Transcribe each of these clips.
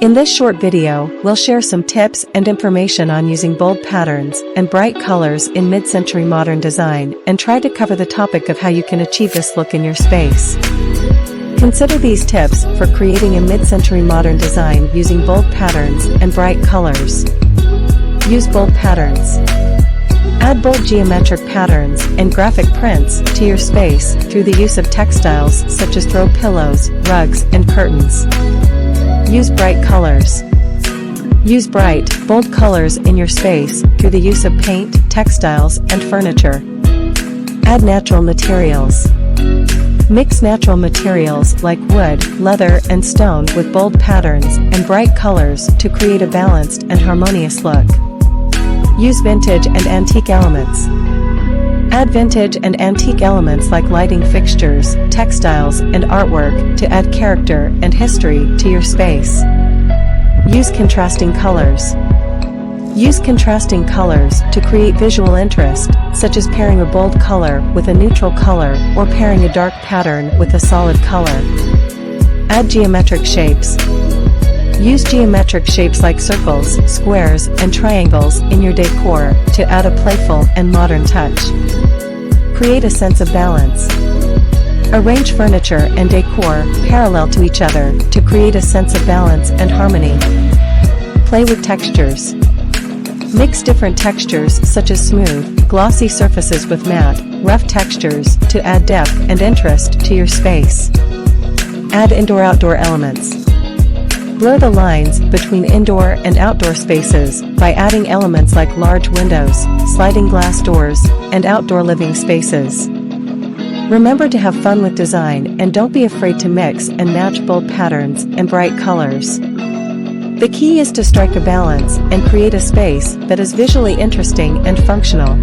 In this short video, we'll share some tips and information on using bold patterns and bright colors in mid-century modern design and try to cover the topic of how you can achieve this look in your space. Consider these tips for creating a mid-century modern design using bold patterns and bright colors. Use bold patterns. Add bold geometric patterns and graphic prints to your space through the use of textiles such as throw pillows, rugs, and curtains. Use bright colors. Use bright, bold colors in your space through the use of paint, textiles, and furniture. Add natural materials. Mix natural materials like wood, leather, and stone with bold patterns and bright colors to create a balanced and harmonious look. Use vintage and antique elements. Add vintage and antique elements like lighting fixtures, textiles, and artwork to add character and history to your space. Use contrasting colors. Use contrasting colors to create visual interest, such as pairing a bold color with a neutral color or pairing a dark pattern with a solid color. Add geometric shapes. Use geometric shapes like circles, squares, and triangles in your decor to add a playful and modern touch. Create a sense of balance. Arrange furniture and decor parallel to each other to create a sense of balance and harmony. Play with textures. Mix different textures such as smooth, glossy surfaces with matte, rough textures to add depth and interest to your space. Add indoor-outdoor elements. Blur the lines between indoor and outdoor spaces by adding elements like large windows, sliding glass doors, and outdoor living spaces. Remember to have fun with design and don't be afraid to mix and match bold patterns and bright colors. The key is to strike a balance and create a space that is visually interesting and functional.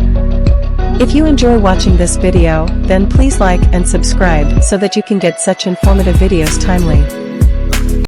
If you enjoy watching this video, then please like and subscribe so that you can get such informative videos timely.